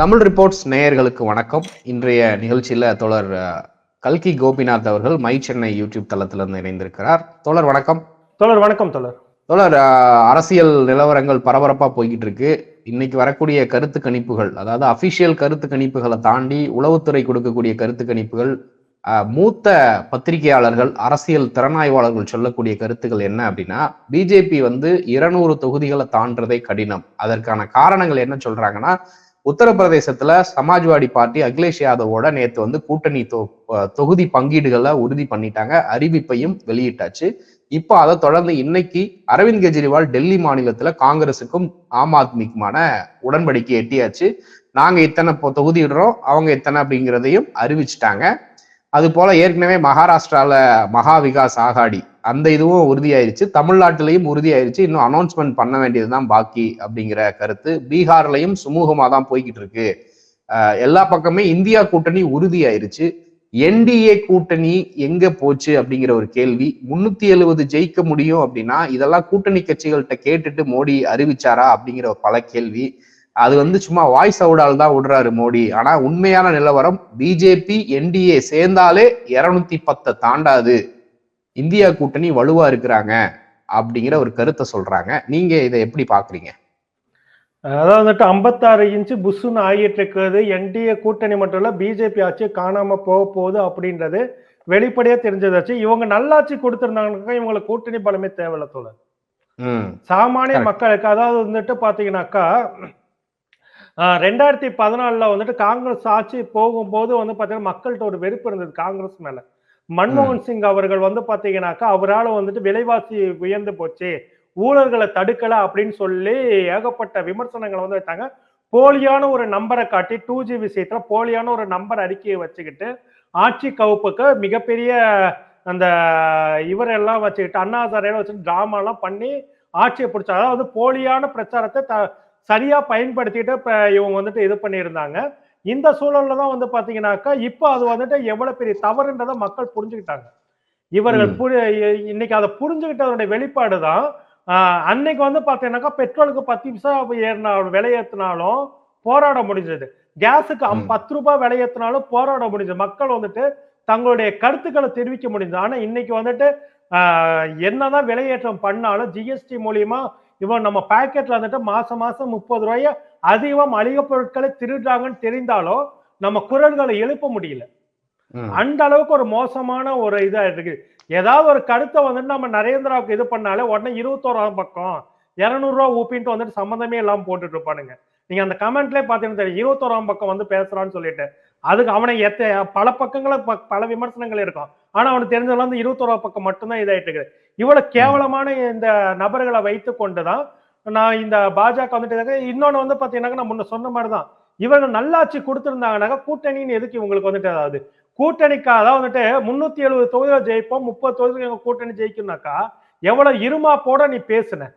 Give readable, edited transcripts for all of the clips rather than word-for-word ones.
Tamil reports நேயர்களுக்கு வணக்கம். இன்றைய நிகழ்ச்சியில தோழர் கல்கி கோபிநாத் அவர்கள் மை சென்னை யூடியூப் தளத்திலிருந்து இணைந்திருக்கிறார். தோழர் வணக்கம். தோழர் வணக்கம். தோழர், அரசியல் நிலவரங்கள் பரபரப்பா போய்கிட்டு இருக்கு. இன்னைக்கு வரக்கூடிய கருத்து கணிப்புகள், அதாவது அபிஷியல் கருத்து கணிப்புகளை தாண்டி உளவுத்துறை கொடுக்கக்கூடிய கருத்து கணிப்புகள், மூத்த பத்திரிகையாளர்கள், அரசியல் திறனாய்வாளர்கள் சொல்லக்கூடிய கருத்துக்கள் என்ன அப்படின்னா, பிஜேபி 200 தொகுதிகளை தாண்டறதே கடினம். அதற்கான காரணங்கள் என்ன சொல்றாங்கன்னா, உத்தரப்பிரதேசத்துல சமாஜ்வாடி பார்ட்டி அகிலேஷ் யாதவோட நேத்து கூட்டணி தொகுதி பங்கீடுகளை உறுதி பண்ணிட்டாங்க. அறிவிப்பையும் வெளியிட்டாச்சு. இப்போ அதை தொடர்ந்து இன்னைக்கு அரவிந்த் கெஜ்ரிவால் டெல்லி மாநிலத்துல காங்கிரசுக்கும் ஆம் ஆத்மிக்குமான உடன்படிக்கை எட்டியாச்சு. நாங்க இத்தனை தொகுதியிடுறோம், அவங்க இத்தனை அப்படிங்கிறதையும் அறிவிச்சுட்டாங்க. அது போல ஏற்கனவே மகாராஷ்டிரால மகா விகாஸ் ஆகாடி அந்த இதுவும் உறுதியாயிருச்சு. தமிழ்நாட்டிலையும் உறுதியாயிருச்சு. இன்னும் அனௌன்ஸ்மெண்ட் பண்ண வேண்டியதுதான் பாக்கி அப்படிங்கிற கருத்து. பீகார்லையும் சுமூகமா தான் போய்கிட்டு இருக்கு. எல்லா பக்கமே இந்தியா கூட்டணி உறுதியாயிருச்சு. என்டிஏ கூட்டணி எங்க போச்சு அப்படிங்கிற ஒரு கேள்வி. 370 ஜெயிக்க முடியும் அப்படின்னா இதெல்லாம் கூட்டணி கட்சிகள்கிட்ட கேட்டுட்டு மோடி அறிவிச்சாரா அப்படிங்கிற பல கேள்வி. அது சும்மா வாய்ஸ் அவுடால் தான் விடுறாரு மோடி. ஆனா உண்மையான நிலவரம் பிஜேபி என்டிஏ சேர்ந்தாலே 210 தாண்டாது. இந்தியா கூட்டணி வலுவா இருக்கிறாங்க அப்படிங்கிற ஒரு கருத்தை சொல்றாங்க. நீங்க இதை எப்படி பாக்குறீங்க? அதாவது 56 இன்ச்சு புஷ்ஷுன்னு ஆகிட்டு இருக்கிறது. என்டிஏ கூட்டணி மட்டும் இல்ல, பிஜேபி ஆட்சி காணாம போக போகுது அப்படின்றது வெளிப்படையா தெரிஞ்சதாச்சு. இவங்க நல்லாட்சி கொடுத்திருந்தாங்கன்னா இவங்களுக்கு கூட்டணி பலமே தேவையில்ல தோழர். சாமானிய மக்களுக்கு அதாவது பாத்தீங்கன்னாக்கா 2014 காங்கிரஸ் ஆட்சி போகும்போது பாத்தீங்கன்னா மக்கள்கிட்ட ஒரு வெறுப்பு இருந்தது காங்கிரஸ் மேல. மன்மோகன் சிங் அவர்கள் பாத்தீங்கன்னாக்கா அவரால் விலைவாசி உயர்ந்து போச்சு, ஊழல்களை தடுக்கல அப்படின்னு சொல்லி ஏகப்பட்ட விமர்சனங்களை வச்சாங்க. போலியான ஒரு நம்பரை காட்டி 2G விஷயத்துல போலியான ஒரு நம்பர் அறிக்கையை வச்சுக்கிட்டு ஆட்சி கவுப்புக்கு மிகப்பெரிய அந்த இவரெல்லாம் வச்சுக்கிட்டு அண்ணாசாரையெல்லாம் வச்சுட்டு டிராமா எல்லாம் பண்ணி ஆட்சியை பிடிச்சா. அதாவது போலியான பிரச்சாரத்தை சரியா பயன்படுத்திட்டு இவங்க இது பண்ணியிருந்தாங்க. இந்த சூழல்ல தான் பாத்தீங்கன்னாக்கா இப்ப அது எவ்வளவு பெரிய தவறுன்றதை மக்கள் புரிஞ்சுக்கிட்டாங்க. இவர்கள் இன்னைக்கு அதை புரிஞ்சுக்கிட்டதோட வெளிப்பாடுதான். அன்னைக்கு பாத்தீங்கன்னாக்கா பெட்ரோலுக்கு 10 பைசா விலை ஏத்தினாலும் போராட முடிஞ்சது. கேஸுக்கு 10 ரூபாய் விலை ஏத்தினாலும் போராட முடிஞ்சது. மக்கள் தங்களுடைய கருத்துக்களை தெரிவிக்க முடிஞ்சது. ஆனா இன்னைக்கு என்னதான் விலையேற்றம் பண்ணாலும் ஜிஎஸ்டி மூலியமா இவன் நம்ம பாக்கெட்ல மாசம் 30 ரூபாய அதிகமா மளிகை பொருட்களை திருடுறாங்கன்னு தெரிந்தாலும் நம்ம குரல்களை எழுப்ப முடியல. அந்த அளவுக்கு ஒரு மோசமான ஒரு இதா இருக்கு. ஏதாவது ஒரு கருத்தை நம்ம நரேந்திராவுக்கு இது பண்ணாலே உடனே 21ஆம் பக்கம் 200 ரூபாய் ஊப்பின்ட்டு சம்மந்தமே எல்லாம் போட்டுட்டு இருப்பானுங்க. நீங்க அந்த கமெண்ட்லயே பாத்தீங்கன்னா தெரியும், 21ஆம் பக்கம் பேசுறான்னு சொல்லிட்டு. அதுக்கு அவனை பல பக்கங்களை பல விமர்சனங்கள் இருக்கும். ஆனா அவனுக்கு தெரிஞ்சதெல்லாம் 21ஆம் பக்கம் மட்டும்தான் இதாயிட்டு இருக்கு. இவ்வளவு கேவலமான இந்த நபர்களை வைத்து கொண்டுதான் நான் இந்த பாஜக இன்னொன்னு பாத்தீங்கன்னா நான் முன்ன சொன்ன மாதிரிதான் இவர்கள் நல்லாட்சி கொடுத்திருந்தாங்கன்னாக்கா கூட்டணின்னு எதுக்கு இவங்களுக்கு அதாவது கூட்டணிக்கு அதாவது 370 தொகுதிகளை ஜெயிப்போம், 30 தொகுதிகள் கூட்டணி ஜெயிக்கும்னாக்கா எவ்வளவு இருமாப்போட நீ பேசுன.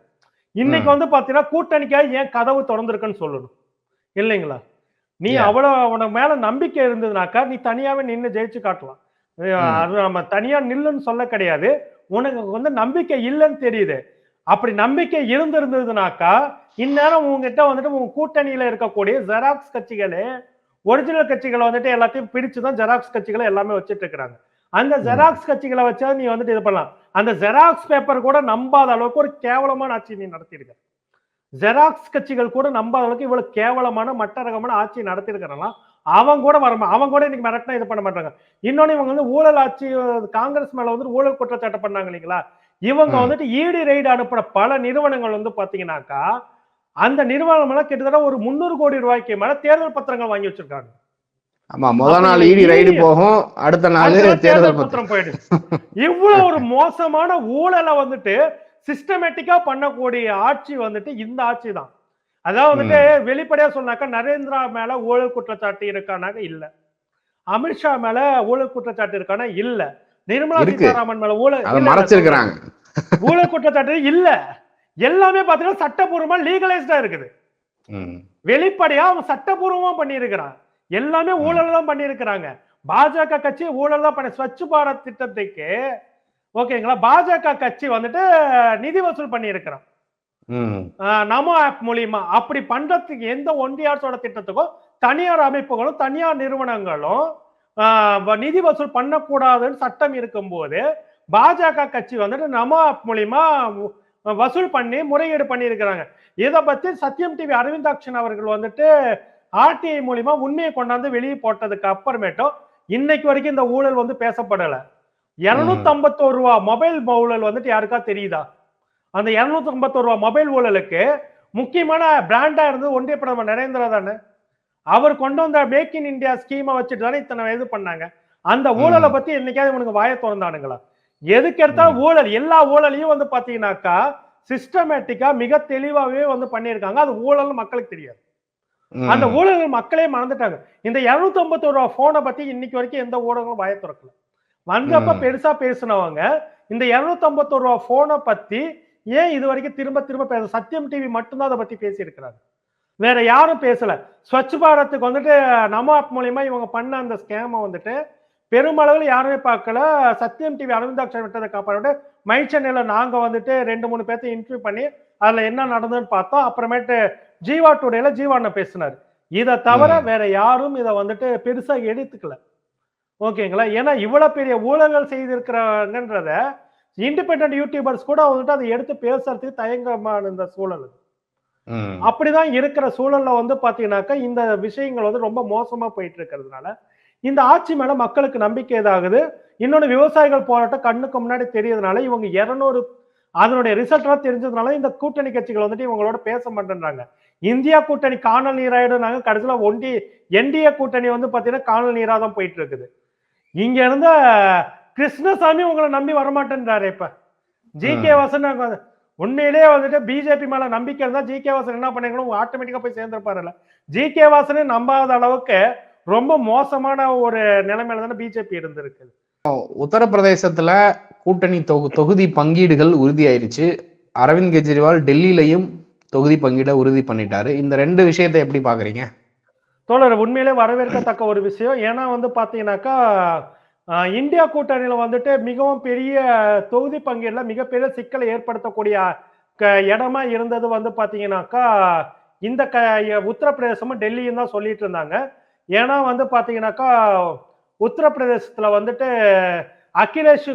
இன்னைக்கு பாத்தீங்கன்னா கூட்டணிக்காக ஏன் கதவு திறந்திருக்குன்னு சொல்லணும் இல்லைங்களா? நீ அவ்வளவு உனக்கு மேல நம்பிக்கை இருந்ததுனாக்கா நீ தனியாவே நின்று ஜெயிச்சு காட்டலாம். அது நம்ம தனியா நில்லுன்னு சொல்ல கிடையாது. உனக்கு நம்பிக்கை இல்லைன்னு தெரியுது. அப்படி நம்பிக்கை இருந்திருந்ததுனாக்கா இந்நேரம் உங்ககிட்ட உங்க கூட்டணியில இருக்கக்கூடிய ஜெராக்ஸ் கட்சிகளே ஒரிஜினல் கட்சிகளை எல்லாத்தையும் பிரிச்சுதான் ஜெராக்ஸ் கட்சிகளை எல்லாமே வச்சுட்டு இருக்கிறாங்க. அந்த ஜெராக்ஸ் கட்சிகளை வச்சா நீ இது பண்ணலாம். அந்த ஜெராக்ஸ் பேப்பர் கூட நம்பாத அளவுக்கு ஒரு கேவலமான ஆட்சி நீ நடத்திருக்க. ஜெராக்ஸ் கட்சிகள் கூட நம்பாத அளவுக்கு இவ்வளவு கேவலமான மட்ட ரகமான ஆட்சி நடத்திருக்கிறாங்களா? அவங்க கூட அவங்க கூட இன்னைக்கு மிரட்டினா இது பண்ண மாட்டாங்க. இன்னொன்னு இவங்க ஊழல் ஆட்சி காங்கிரஸ் மேல ஊழல் குற்றச்சாட்டு பண்ணாங்க இல்லைங்களா? இவங்க ஈடி ரைடு அனுப்புற பல நிறுவனங்கள் பாத்தீங்கன்னாக்கா அந்த நிறுவனம் எல்லாம் கிட்டத்தட்ட ஒரு 300 கோடி ரூபாய்க்கு மேல தேர்தல் பத்திரங்கள் வாங்கி வச்சிருக்காங்க. ஆமா, முதல் நாள் ஈடி ரைடு போகும், அடுத்த நாள் தேர்தல் பத்திரம் போயிடுது. இவ்வளவு ஒரு மோசமான ஊழலை சிஸ்டமேட்டிக்கா பண்ணக்கூடிய ஆட்சி இந்த ஆட்சி தான். அதாவது வெளிப்படையா சொன்னாக்கா நரேந்திரா மேல ஊழல் குற்றச்சாட்டு இருக்கானாக்க இல்ல, அமித்ஷா மேல ஊழல் குற்றச்சாட்டு இருக்கானா இல்ல, நிர்மலா சீதாராமன் மேல ஊழல் குற்றச்சாட்டு இல்ல. எல்லாமே பாத்தீங்கன்னா சட்டப்பூர்வமா லீகலைஸ்டா இருக்குது. வெளிப்படையா அவன் சட்டப்பூர்வமா பண்ணி இருக்கிறான். எல்லாமே ஊழல் தான் பண்ணி இருக்கிறாங்க. பாஜக கட்சி ஊழல் தான் பண்ணி ஸ்வச் பாரத் திட்டத்துக்கு ஓகேங்களா பாஜக கட்சி நிதி வசூல் பண்ணி இருக்கிறான். நமோ ஆப் மூலியமா அப்படி பண்றதுக்கு எந்த ஒன்றிய அரசோட திட்டத்துக்கும் தனியார் அமைப்புகளும் தனியார் நிறுவனங்களும் நிதி வசூல் பண்ணக்கூடாதுன்னு சட்டம் இருக்கும் போது பாஜக கட்சி வந்துட்டு நமோ ஆப் மூலியமா வசூல் பண்ணி முறையீடு பண்ணி இருக்கிறாங்க. இதை பத்தி சத்தியம் டிவி அரவிந்தாக்ஷன் அவர்கள் வந்துட்டு ஆர்டிஐ மூலியமா உண்மையை கொண்டாந்து வெளியே போட்டதுக்கு அப்புறமேட்டும் இன்னைக்கு வரைக்கும் இந்த ஊழல் வந்து பேசப்படல. 251 ரூபா மொபைல் ஊழல் வந்துட்டு யாருக்கா தெரியுதா? அந்த 251 ரூபா மொபைல் ஊழலுக்கு முக்கியமான பிராண்டா இருந்தது ஒன்றிய பிரதமர் நரேந்திரா தானே. அவர் கொண்டு வந்த மேக் இன் இந்தியா ஸ்கீமை வச்சுட்டு தானே இத்தனை இது பண்ணாங்க. அந்த ஊழலை பத்தி என்னைக்காவது இவனுக்கு வாயை திறந்தானுங்களா? எதுக்கு எடுத்தாலும் ஊழல், எல்லா ஊழலையும் வந்து பாத்தீங்கன்னாக்கா சிஸ்டமேட்டிக்கா மிக தெளிவாவே வந்து பண்ணியிருக்காங்க. அது ஊழல் மக்களுக்கு தெரியாது. அந்த ஊழல் மக்களே மறந்துட்டாங்க. இந்த 251 ரூபா போனை பத்தி இன்னைக்கு வரைக்கும் எந்த ஊடகங்களும் வாயை திறக்கல. வந்தப்ப பெருசா பேசினவங்க இந்த 251 ரூபா போனை பத்தி ஏன் இது வரைக்கும் திரும்ப திரும்ப பேச, சத்தியம் டிவி மட்டும்தான் அதை பத்தி பேசி இருக்கிறாங்க, வேற யாரும் பேசல. ஸ்வச் பாரத்துக்கு வந்துட்டு நமோ ஆப் மூலியமா இவங்க பண்ண அந்த ஸ்கேமை வந்துட்டு பெருமளவில் யாருமே பார்க்கல. சத்தியம் டிவி அரவிந்தாக்ஷன் விட்டதை காப்பாடு மை சென்னையில நாங்க வந்துட்டு 2-3 பேர்த்த இன்டர்வியூ பண்ணி அதுல என்ன நடந்ததுன்னு பார்த்தோம். அப்புறமேட்டு ஜீவா டுடேல ஜீவாண்ண பேசினாரு. இதை தவிர வேற யாரும் இதை வந்துட்டு பெருசா எடுத்துக்கல. ஓகேங்களா? ஏன்னா இவ்வளவு பெரிய ஊழல்கள் செய்திருக்கிறாங்கன்றத இண்டிபெண்டன்ட் யூடியூபர்ஸ் கூட வந்துட்டு அதை எடுத்து பேசுறதுக்கு தயங்கமான இந்த சூழல். அப்படிதான் இருக்கிற சூழல்ல வந்து பாத்தீங்கன்னாக்கா இந்த விஷயங்கள் வந்து ரொம்ப மோசமா போயிட்டு இருக்கிறதுனால இந்த ஆட்சி மேல மக்களுக்கு நம்பிக்கை இதாகுது. இன்னொன்னு விவசாயிகள் போராட்டம் கண்ணுக்கு முன்னாடி தெரியறதுனால இவங்க 200 அதனுடைய ரிசல்ட் எல்லாம் தெரிஞ்சதுனால இந்த கூட்டணி கட்சிகள் வந்துட்டு இவங்களோட பேச மாட்டேன்றாங்க. இந்தியா கூட்டணி காணல் நீராயிடுனாங்க, கடைசியில என்டிஏ கூட்டணி வந்து பாத்தீங்கன்னா காணல் நீரா தான் போயிட்டு இருக்குது. இங்க இருந்த கிருஷ்ணசாமி உங்களை நம்பி வரமாட்டேன்றாரு. இப்ப ஜி கே வாசன் உண்மையிலேயே வந்துட்டு பிஜேபி மேல நம்பிக்கை இருந்தா ஜி கே வாசன் என்ன பண்ணிக்கணும், ஆட்டோமேட்டிக்கா போய் சேர்ந்திருப்பாருல்ல. ஜி கே வாசனே நம்பாத அளவுக்கு ரொம்ப மோசமான ஒரு நிலைமையில தானே பிஜேபி இருந்திருக்கு. உத்தரப்பிரதேசத்துல கூட்டணி தொகுதி பங்கீடுகள் உறுதியாயிருச்சு. அரவிந்த் கெஜ்ரிவால் டெல்லியிலையும் தொகுதி பங்கீட உறுதி பண்ணிட்டாரு. இந்த 2 விஷயத்தை எப்படி பாக்குறீங்க? தோழர், உண்மையிலே வரவேற்கத்தக்க ஒரு விஷயம். ஏன்னா வந்து பாத்தீங்கன்னாக்கா இந்தியா கூட்டணியில வந்துட்டு மிகவும் பெரிய தொகுதி பங்கீடுல மிகப்பெரிய சிக்கலை ஏற்படுத்தக்கூடிய இடமா இருந்தது வந்து பாத்தீங்கன்னாக்கா இந்த உத்தரப்பிரதேசமும் டெல்லியும் தான் சொல்லிட்டு இருந்தாங்க. ஏன்னா வந்து பாத்தீங்கன்னாக்கா உத்தரப்பிரதேசத்துல வந்துட்டு அகிலேஷ்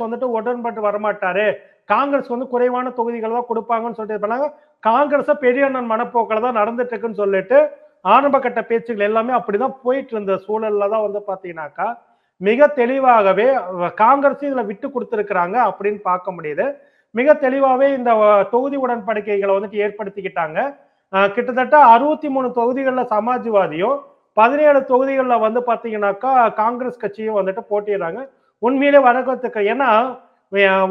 வந்துட்டு உடன்பட்டு வரமாட்டாரு, காங்கிரஸ் வந்து குறைவான தொகுதிகள் தான் கொடுப்பாங்கன்னு சொல்லிட்டு பண்ணாங்க. காங்கிரஸ் பெரிய அண்ணன் மனப்போக்கில் தான் நடந்துட்டு இருக்குன்னு சொல்லிட்டு ஆரம்ப கட்ட பேச்சுகள் எல்லாமே அப்படிதான் போயிட்டு இருந்த சூழல்ல தான் வந்து பாத்தீங்கன்னாக்கா மிக தெளிவாகவே காங்கிரஸ் இதுல விட்டு கொடுத்திருக்கிறாங்க அப்படின்னு பார்க்க முடியுது. மிக தெளிவாகவே இந்த தொகுதி உடன்படிக்கைகளை வந்துட்டு ஏற்படுத்திக்கிட்டாங்க. கிட்டத்தட்ட 63 தொகுதிகளில் சமாஜ்வாதியும் 17 தொகுதிகளில் வந்து பாத்தீங்கன்னாக்கா காங்கிரஸ் கட்சியும் வந்துட்டு போட்டிடுறாங்க. உண்மையிலே வரவேற்கத்தக்க. ஏன்னா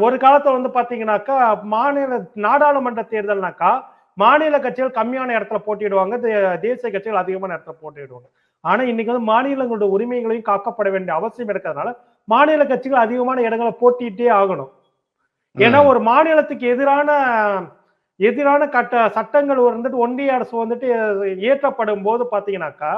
ஒரு காலத்துல வந்து பாத்தீங்கன்னாக்கா நாடாளுமன்ற தேர்தல்னாக்கா மாநில கட்சிகள் கம்மியான இடத்துல போட்டிடுவாங்க, தேசிய கட்சிகள் அதிகமான இடத்துல போட்டிடுவாங்க. ஆனா இன்னைக்கு வந்து மாநிலங்களோட உரிமைகளையும் காக்கப்பட வேண்டிய அவசியம் இருக்கிறதுனால மாநில கட்சிகள் அதிகமான இடங்களை போட்டிட்டே ஆகணும். ஏன்னா ஒரு மாநிலத்துக்கு எதிரான சட்டங்கள் வந்துட்டு ஒன்றிய அரசு வந்துட்டு இயற்றப்படும் போது பாத்தீங்கன்னாக்கா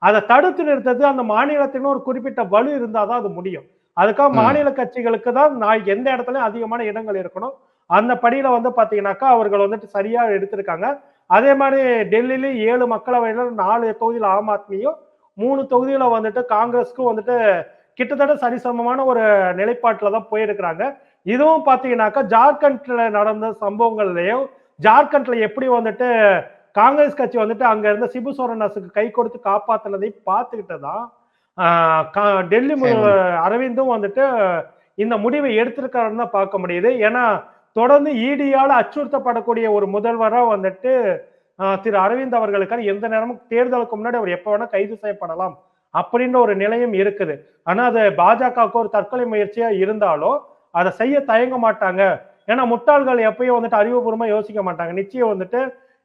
அதை தடுத்து நிறுத்தது அந்த மாநிலத்தின் ஒரு குறிப்பிட்ட வலு இருந்தாதான் அது முடியும். அதுக்காக மாநில கட்சிகளுக்கு தான் எந்த இடத்துலயும் அதிகமான இடங்கள் இருக்கணும். அந்த படியில வந்து பாத்தீங்கன்னாக்கா அவர்கள் வந்துட்டு சரியா எடுத்திருக்காங்க. அதே மாதிரி டெல்லியில 7 மக்களவையில 4 தொகுதியில ஆம் ஆத்மியும் 3 தொகுதியில வந்துட்டு காங்கிரஸுக்கும் வந்துட்டு கிட்டத்தட்ட சரிசமமான ஒரு நிலைப்பாட்டுல தான் போயிருக்கிறாங்க. இதுவும் பாத்தீங்கன்னாக்கா ஜார்க்கண்ட்ல நடந்த சம்பவங்கள்லயும் ஜார்க்கண்ட்ல எப்படி வந்துட்டு காங்கிரஸ் கட்சி வந்துட்டு அங்க இருந்த சிபு சோரனாஸுக்கு கை கொடுத்து காப்பாத்தினதை பார்த்துக்கிட்டுதான் டெல்லி அரவிந்தும் வந்துட்டு இந்த முடிவை எடுத்திருக்காருன்னு தான் பார்க்க முடியுது. ஏன்னா தொடர்ந்து ஈடியால அச்சுறுத்தப்படக்கூடிய ஒரு முதல்வரா வந்துட்டு திரு அரவிந்த் அவர்களுக்கான எந்த நேரமும் தேர்தலுக்கு முன்னாடி அவர் எப்ப வேணா கைது செய்யப்படலாம் அப்படின்ற ஒரு நிலையும் இருக்குது. ஆனா அது பாஜகவுக்கு ஒரு தற்கொலை முயற்சியா இருந்தாலும் அதை செய்ய தயங்க மாட்டாங்க. ஏன்னா முட்டாள்கள் எப்பயும் வந்துட்டு அறிவுபூர்வமா யோசிக்க மாட்டாங்க. நிச்சயம் வந்துட்டு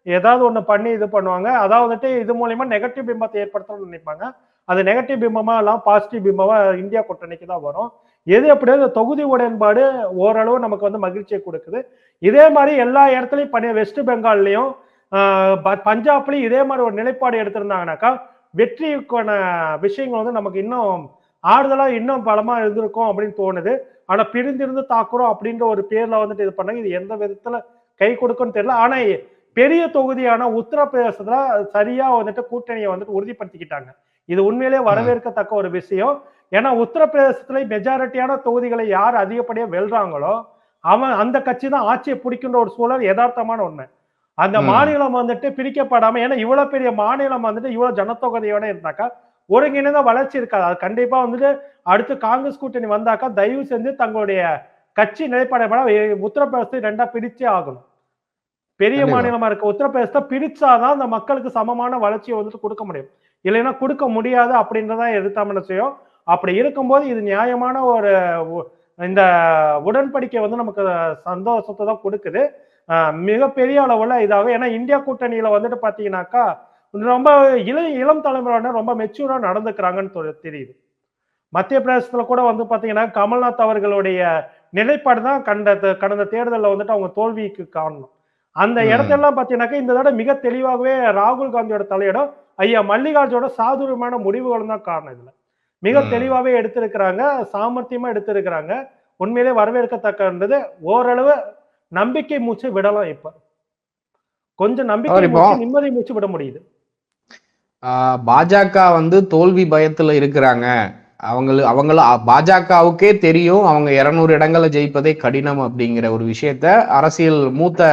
ஏதாவது ஒண்ணு பண்ணி இது பண்ணுவாங்க. அதாவது வந்துட்டு இது மூலியமா நெகட்டிவ் பிம்பத்தை ஏற்படுத்தணும்னு நினைப்பாங்க. அது நெகட்டிவ் பிம்பமா எல்லாம் பாசிட்டிவ் பிம்பமா இந்தியா கூட்டணிக்கு தான் வரும். எது எப்படியாவது தொகுதி உடன்பாடு ஓரளவு நமக்கு வந்து மகிழ்ச்சியை கொடுக்குது. இதே மாதிரி எல்லா இடத்துலயும் பண்ணி வெஸ்ட் பெங்கால்லையும் பஞ்சாப்லயும் இதே மாதிரி ஒரு நிலைப்பாடு எடுத்திருந்தாங்கன்னாக்கா வெற்றிக்கான விஷயங்கள் வந்து நமக்கு இன்னும் ஆறுதலா இன்னும் பலமா இருந்திருக்கும் அப்படின்னு தோணுது. ஆனா பிரிந்திருந்து தாக்குறோம் அப்படின்ற ஒரு பேர்ல வந்துட்டு இது பண்ணாங்க. இது எந்த விதத்துல கை கொடுக்கும்னு தெரியல. ஆனா பெரிய தொகுதியான உத்தரப்பிரதேசத்துல சரியா வந்துட்டு கூட்டணியை வந்துட்டு உறுதிப்படுத்திக்கிட்டாங்க. இது உண்மையிலேயே வரவேற்கத்தக்க ஒரு விஷயம். ஏன்னா உத்தரப்பிரதேசத்துல மெஜாரிட்டியான தொகுதிகளை யார் அதிகப்படியா வெல்றாங்களோ அவன் அந்த கட்சி தான் ஆட்சியை பிடிக்கின்ற ஒரு சூழல் யதார்த்தமான உண்மை. அந்த மாநிலம் வந்துட்டு பிரிக்கப்படாம, ஏன்னா இவ்வளவு பெரிய மாநிலம் வந்துட்டு இவ்வளவு ஜனத்தொகையோட இருந்தாக்கா ஒருங்கிணைந்த வளர்ச்சி இருக்காது. அது கண்டிப்பா வந்துட்டு அடுத்து காங்கிரஸ் கூட்டணி வந்தாக்கா தயவு செஞ்சு தங்களுடைய கட்சி நிலைப்பாடு உத்தரப்பிரதேசத்தை 2ஆ பிரிச்சே ஆகணும். பெரிய மாநிலமா இருக்க உத்தரப்பிரதேசத்தை பிரிச்சாதான் அந்த மக்களுக்கு சமமான வளர்ச்சியை வந்துட்டு கொடுக்க முடியும். இல்லைன்னா கொடுக்க முடியாது அப்படின்றதான் எடுத்தாம செய்யும். அப்படி இருக்கும்போது இது நியாயமான ஒரு இந்த உடன்படிக்கை வந்து நமக்கு சந்தோஷத்தை தான் கொடுக்குது. மிகப்பெரிய அளவுல இதாகும். ஏன்னா இந்தியா கூட்டணியில வந்துட்டு பாத்தீங்கன்னாக்கா ரொம்ப இளம் தலைமுறையினர் ரொம்ப மெச்சூரா நடந்துக்கிறாங்கன்னு தெரியுது. மத்திய பிரதேசத்துல கூட வந்து பாத்தீங்கன்னா கமல்நாத் அவர்களுடைய நிலைப்பாடு தான் கடந்த தேர்தலில் வந்துட்டு அவங்க தோல்விக்கு காரணம். அந்த இடத்தெல்லாம் பாத்தீங்கன்னாக்கா இந்த தடவை மிக தெளிவாகவே ராகுல் காந்தியோட தலையிடம் ஐயா மல்லிகார்ஜுனோட சாதுரியமான முடிவுகளும் தான் காரணம். இதுல மிக தெளிவாவே எடுத்திருக்கிறாங்க, சாமர்த்தியமா எடுத்திருக்கிறாங்க. உண்மையிலே வரவேற்கத்தக்கன்றது. ஓரளவு நம்பிக்கை மூச்சு விடலாம். இப்ப கொஞ்சம் நம்பிக்கை மூச்சு, நிம்மதி மூச்சு விட முடியுது. பாஜக வந்து தோல்வி பயத்துல இருக்கிறாங்க. அவங்கள பாஜகவுக்கே தெரியும் அவங்க 200 இடங்களை ஜெயிப்பதே கடினம் அப்படிங்கிற ஒரு விஷயத்த அரசியல் மூத்த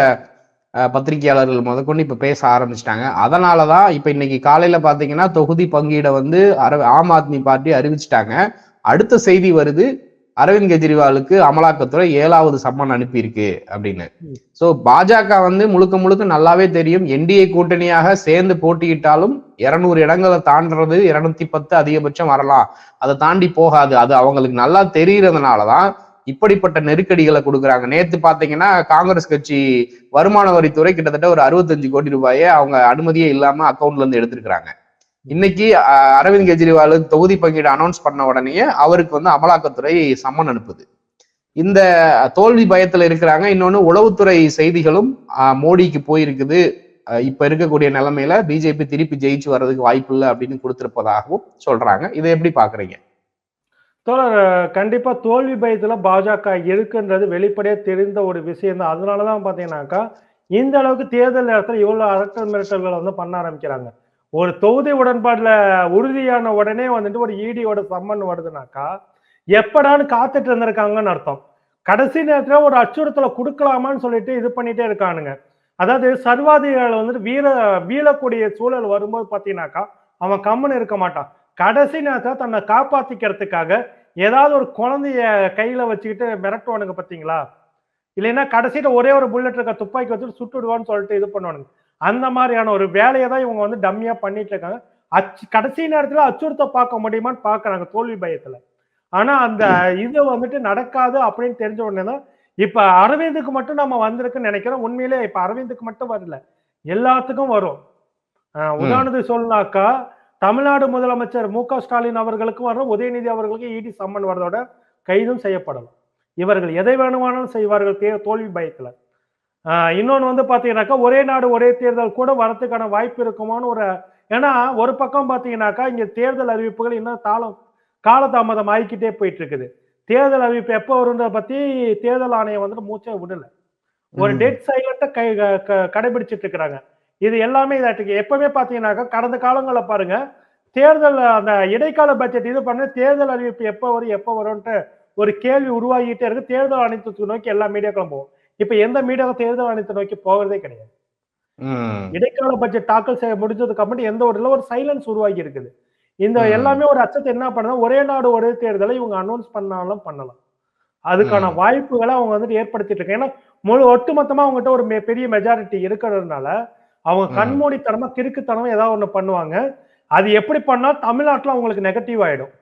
பத்திரிகையாளர்கள் முதற்கொண்டு இப்ப பேச ஆரம்பிச்சிட்டாங்க. அதனாலதான் இப்ப இன்னைக்கு காலையில பாத்தீங்கன்னா தொகுதி பங்கீட வந்து ஆம் ஆத்மி பார்ட்டி அறிவிச்சிட்டாங்க. அடுத்த செய்தி வருது, அரவிந்த் கெஜ்ரிவாலுக்கு அமலாக்கத்துறை 7வது சம்மன் அனுப்பியிருக்கு அப்படின்னு. சோ பாஜக வந்து முழுக்க முழுக்க நல்லாவே தெரியும், என்டிஏ கூட்டணியாக சேர்ந்து போட்டியிட்டாலும் 200 இடங்களை தாண்டறது 210 அதிகபட்சம் வரலாம், அதை தாண்டி போகாது. அது அவங்களுக்கு நல்லா தெரியறதுனாலதான் இப்படிப்பட்ட நெருக்கடிகளை கொடுக்குறாங்க. நேத்து பாத்தீங்கன்னா காங்கிரஸ் கட்சி வருமான வரித்துறை கிட்டத்தட்ட ஒரு 65 கோடி ரூபாயை அவங்க அனுமதியே இல்லாம அக்கௌண்ட்ல இருந்து எடுத்திருக்கிறாங்க. இன்னைக்கு அரவிந்த் கெஜ்ரிவால் தொகுதி பங்கீடு அனௌன்ஸ் பண்ண உடனே அவருக்கு வந்து அமலாக்கத்துறை சம்மன் அனுப்புது. இந்த தோல்வி பயத்துல இருக்கிறாங்க. இன்னொன்னு உளவுத்துறை செய்திகளும் மோடிக்கு போயிருக்குது, இப்ப இருக்கக்கூடிய நிலைமையில பிஜேபி திருப்பி ஜெயிச்சு வர்றதுக்கு வாய்ப்பு இல்லை அப்படின்னு கொடுத்திருப்பதாகவும் சொல்றாங்க. இதை எப்படி பாக்குறீங்க? கண்டிப்பா தோல்வி பயத்துல பாஜக இருக்குன்றது வெளிப்படையா தெரிந்த ஒரு விஷயம் தான். அதனாலதான் பாத்தீங்கன்னாக்கா இந்த அளவுக்கு தேர்தல் நேரத்துல இவ்வளவு அரட்டல் மிரட்டல்களை வந்து பண்ண ஆரம்பிக்கிறாங்க. ஒரு தொகுதி உடன்பாடுல உறுதியான உடனே வந்துட்டு ஒரு இடியோட சம்மன் வருதுனாக்கா எப்படான்னு காத்துட்டு இருந்திருக்காங்கன்னு அர்த்தம். கடைசி நேரத்துல ஒரு அச்சுறுத்தலை கொடுக்கலாமான்னு சொல்லிட்டு இது பண்ணிட்டே இருக்கானுங்க. அதாவது சர்வாதிகாரிகள் வந்துட்டு வீழக்கூடிய சூழல் வரும்போது பாத்தீங்கன்னாக்கா அவன் கம்முன்னு இருக்க மாட்டான். கடைசி நேரத்துல தன்னை காப்பாத்திக்கிறதுக்காக ஏதாவது ஒரு குழந்தைய கையில வச்சுக்கிட்டு மிரட்டுவானுங்க பாத்தீங்களா? இல்லைன்னா கடைசியில ஒரே ஒரு புல்லட் இருக்க துப்பாக்கி வச்சுட்டு சுட்டுடுவான்னு சொல்லிட்டு இது பண்ணுவானுங்க. அந்த மாதிரியான ஒரு வேலையை தான் இவங்க வந்து டம்மியா பண்ணிட்டு இருக்காங்க. கடைசி நேரத்துல அச்சுறுத்த பார்க்க முடியுமான்னு பாக்குறாங்க தோல்வி பயத்துல. ஆனா அந்த இது வந்துட்டு நடக்காது அப்படின்னு தெரிஞ்ச உடனே தான் இப்ப அரவிந்துக்கு மட்டும் நம்ம வந்திருக்குன்னு நினைக்கிறோம். உண்மையிலே இப்ப அரவிந்துக்கு மட்டும் வரல, எல்லாத்துக்கும் வரும். உதாரணத்துக்கு சொல்லனாக்கா தமிழ்நாடு முதலமைச்சர் மு.க. ஸ்டாலின் அவர்களுக்கும் வரும், உதயநிதி அவர்களுக்கும் இடி சம்மன் வரதோட கைதும் செய்யப்படலாம். இவர்கள் எதை வேணுமானாலும் செய்வார்கள் தோல்வி பயத்துல. இன்னொன்னு வந்து பாத்தீங்கன்னாக்கா ஒரே நாடு ஒரே தேர்தல் கூட வரதுக்கான வாய்ப்பு இருக்குமான்னு ஒரு, ஏன்னா ஒரு பக்கம் பாத்தீங்கன்னாக்கா இங்க தேர்தல் அறிவிப்புகள் இன்னும் காலதாமதம் ஆகிக்கிட்டே போயிட்டு இருக்குது. தேர்தல் அறிவிப்பு எப்போ வரும்ன்றத பத்தி தேர்தல் ஆணையம் வந்துட்டு மூச்சை விடல. ஒரு டெட் சைலண்ட்டை கடைபிடிச்சிட்டு இருக்கிறாங்க. இது எல்லாமே இதாட்டுக்கு. எப்பவுமே பாத்தீங்கன்னாக்கா கடந்த காலங்களை பாருங்க, தேர்தல் அந்த இடைக்கால பட்ஜெட் இது பண்ண தேர்தல் அறிவிப்பு எப்போ வரும்ன்ட்டு ஒரு கேள்வி உருவாகிட்டே இருக்கு. தேர்தல் ஆணையத்தை நோக்கி எல்லா மீடியாக்களும் போகும். இப்ப எந்த மீடியாவும் தேர்தல் ஆணையத்தை நோக்கி போகிறதே கிடையாது. இடைக்கால பட்ஜெட் தாக்கல் செய்ய முடிஞ்சதுக்கு அப்புறம் எந்த ஒரு சைலன்ஸ் உருவாகி இருக்குது. இந்த எல்லாமே ஒரு அச்சத்தை என்ன பண்ணா ஒரே நாடு ஒரே தேர்தலை இவங்க அனௌன்ஸ் பண்ணாலும் பண்ணலாம். அதுக்கான வாய்ப்புகளை அவங்க வந்துட்டு ஏற்படுத்திட்டு இருக்காங்க. ஏன்னா ஒட்டுமொத்தமா அவங்ககிட்ட ஒரு பெரிய மெஜாரிட்டி இருக்கிறதுனால அவங்க கண்மூடித்தனமா கிறுக்குத்தனமா ஏதாவது ஒண்ணு பண்ணுவாங்க. அது எப்படி பண்ணா தமிழ்நாட்டுல அவங்களுக்கு நெகட்டிவ் ஆயிடும்.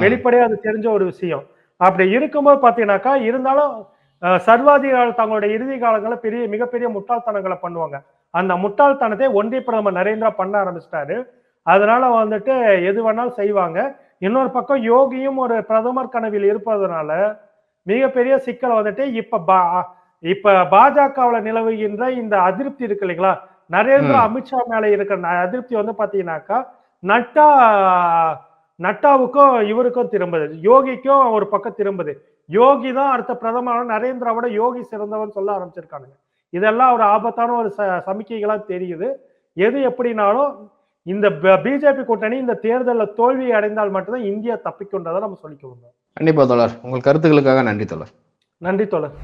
வெளிப்படையா அது தெரிஞ்ச ஒரு விஷயம். அப்படி இருக்கும்போது பாத்தீங்கன்னாக்கா இருந்தாலும் சர்வாதிகாரிகள் தங்களுடைய இறுதி காலங்களில் மிகப்பெரிய முட்டாள்தனங்களை பண்ணுவாங்க. அந்த முட்டாள்தனத்தை ஒன்றிய பிரதமர் நரேந்திரா பண்ண ஆரம்பிச்சிட்டாரு. அதனால வந்துட்டு எது வேணாலும் செய்வாங்க. இன்னொரு பக்கம் யோகியும் ஒரு பிரதமர் கனவில் இருப்பதனால மிகப்பெரிய சிக்கல் வந்துட்டு இப்ப பாஜகவுல நிலவுகின்ற இந்த அதிருப்தி இருக்கு இல்லைங்களா, நரேந்திரா அமித்ஷா மேல இருக்கிற அதிருப்தி வந்து பாத்தீங்கன்னாக்கா நட்டாவுக்கும் இவருக்கும் திரும்புது, யோகிக்கும் ஒரு பக்கம் திரும்புது. யோகி தான் அடுத்த பிரதமர், நரேந்திராவோட யோகி சிறந்தவன் சொல்ல ஆரம்பிச்சிருக்கானுங்க. இதெல்லாம் ஒரு ஆபத்தான ஒரு சமிக்கைகளா தெரியுது. எது எப்படினாலும் இந்த பிஜேபி கூட்டணி இந்த தேர்தலில் தோல்வி அடைந்தால் மட்டும்தான் இந்தியா தப்பிக்கொண்டதை நம்ம சொல்லிக்க வந்தோம். கண்டிப்பா தோழர். உங்கள் கருத்துக்களுக்காக நன்றி தோழர். நன்றி தோழர்.